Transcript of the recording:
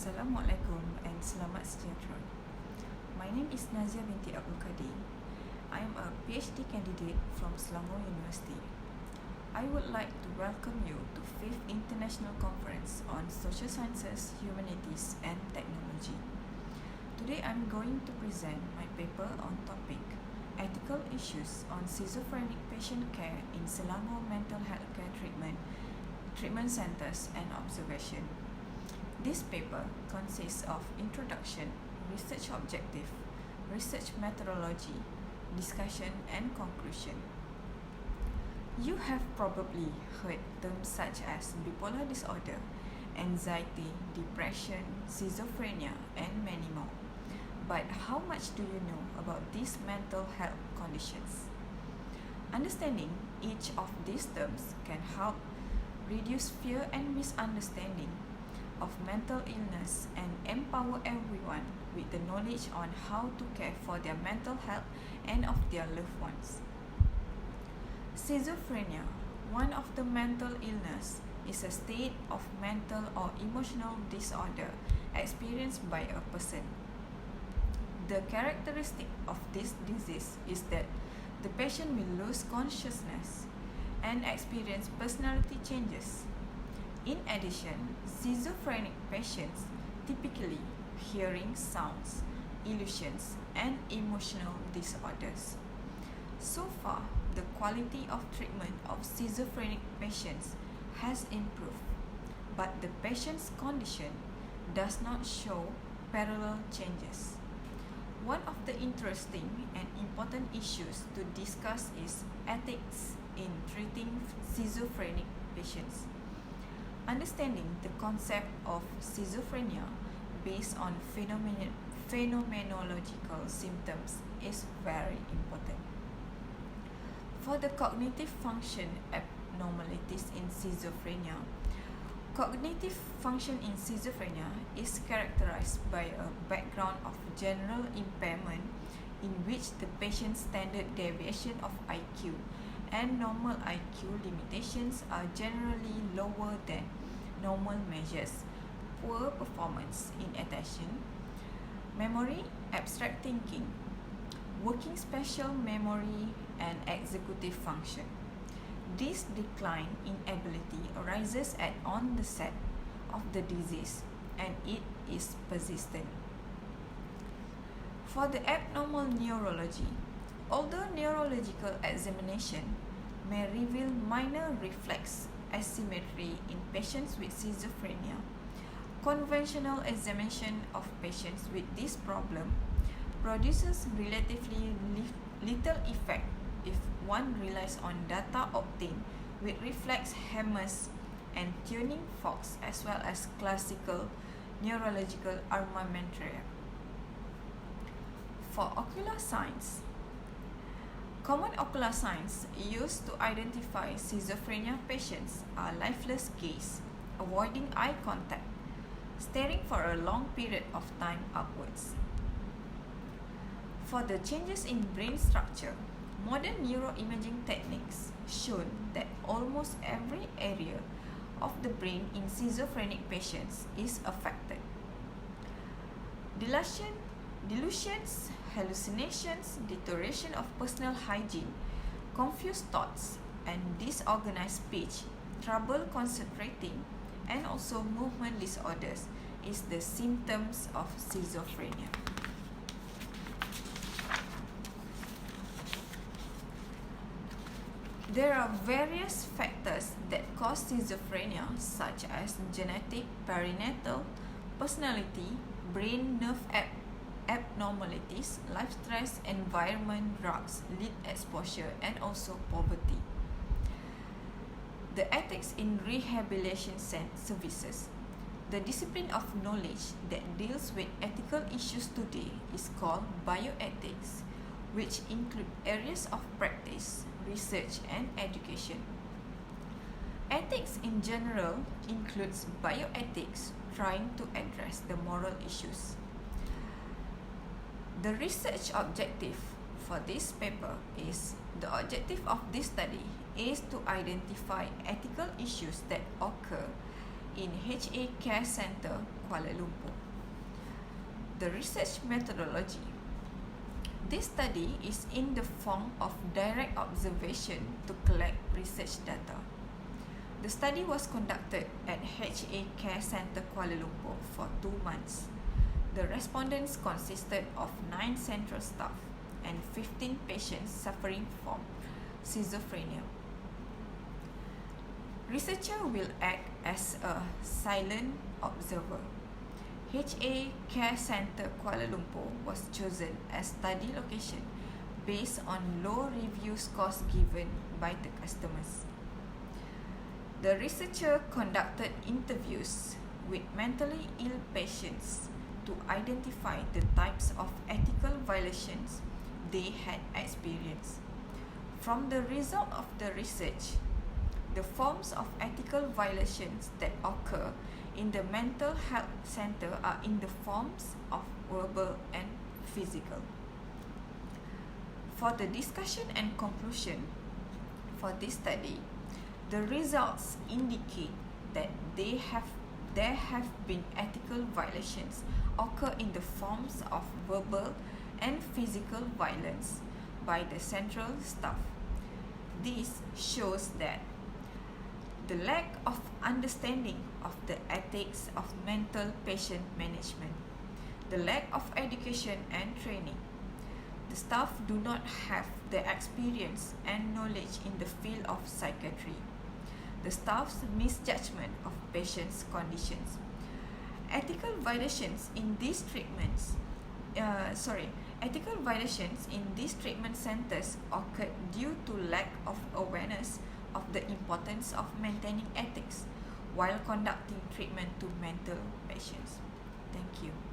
Assalamualaikum and selamat sejahtera. My name is Naziah Abd Kadir. I am a PhD candidate from Selangor University. I would like to welcome you to 5th International Conference on Social Sciences, Humanities and Technology. Today I am going to present my paper on topic Ethical Issues on Schizophrenic Patient Care in Selangor Mental Health Care Treatment Centers and Observation. This paper consists of introduction, research objective, research methodology, discussion and conclusion. You have probably heard terms such as bipolar disorder, anxiety, depression, schizophrenia and many more. But how much do you know about these mental health conditions? Understanding each of these terms can help reduce fear and misunderstanding of mental illness and empower everyone with the knowledge on how to care for their mental health and of their loved ones. Schizophrenia, one of the mental illness, is a state of mental or emotional disorder experienced by a person. The characteristic of this disease is that the patient will lose consciousness and experience personality changes. In addition, schizophrenic patients typically hearing sounds, illusions, and emotional disorders. So far, the quality of treatment of schizophrenic patients has improved, but the patient's condition does not show parallel changes. One of the interesting and important issues to discuss is ethics in treating schizophrenic patients. Understanding the concept of schizophrenia based on phenomenological symptoms is very important. For the cognitive function abnormalities in schizophrenia, cognitive function in schizophrenia is characterized by a background of general impairment in which the patient's standard deviation of IQ and normal IQ limitations are generally lower than normal measures, poor performance in attention, memory, abstract thinking, working spatial memory, and executive function. This decline in ability arises at onset of the disease and it is persistent. For the abnormal neurology, although neurological examination may reveal minor reflex asymmetry in patients with schizophrenia, conventional examination of patients with this problem produces relatively little effect if one relies on data obtained with reflex hammers and tuning forks as well as classical neurological armamentarium. For ocular signs, common ocular signs used to identify schizophrenia patients are lifeless gaze, avoiding eye contact, staring for a long period of time upwards. For the changes in brain structure, modern neuroimaging techniques show that almost every area of the brain in schizophrenic patients is affected. Delusions, hallucinations, deterioration of personal hygiene, confused thoughts, and disorganized speech, trouble concentrating, and also movement disorders is the symptoms of schizophrenia. There are various factors that cause schizophrenia such as genetic, perinatal, personality, brain nerve abnormalities, life stress, environment, drugs, lead exposure, and also poverty. The ethics in rehabilitation services. The discipline of knowledge that deals with ethical issues today is called bioethics, which include areas of practice, research, and education. Ethics in general includes bioethics trying to address the moral issues. The research objective for this paper is the objective of this study is to identify ethical issues that occur in HA Care Centre, Kuala Lumpur. The research methodology. This study is in the form of direct observation to collect research data. The study was conducted at HA Care Centre, Kuala Lumpur for 2 months. The respondents consisted of 9 central staff and 15 patients suffering from schizophrenia. Researcher will act as a silent observer. HA Care Centre Kuala Lumpur was chosen as study location based on low review scores given by the customers. The researcher conducted interviews with mentally ill patients to identify the types of ethical violations they had experienced. From the result of the research, the forms of ethical violations that occur in the mental health center are in the forms of verbal and physical. For the discussion and conclusion for this study, the results indicate that there have been ethical violations occur in the forms of verbal and physical violence by the central staff. This shows that the lack of understanding of the ethics of mental patient management, the lack of education and training. The staff do not have the experience and knowledge in the field of psychiatry. The staff's misjudgment of patients' conditions. Ethical violations in these treatment centers occurred due to lack of awareness of the importance of maintaining ethics while conducting treatment to mental patients. Thank you.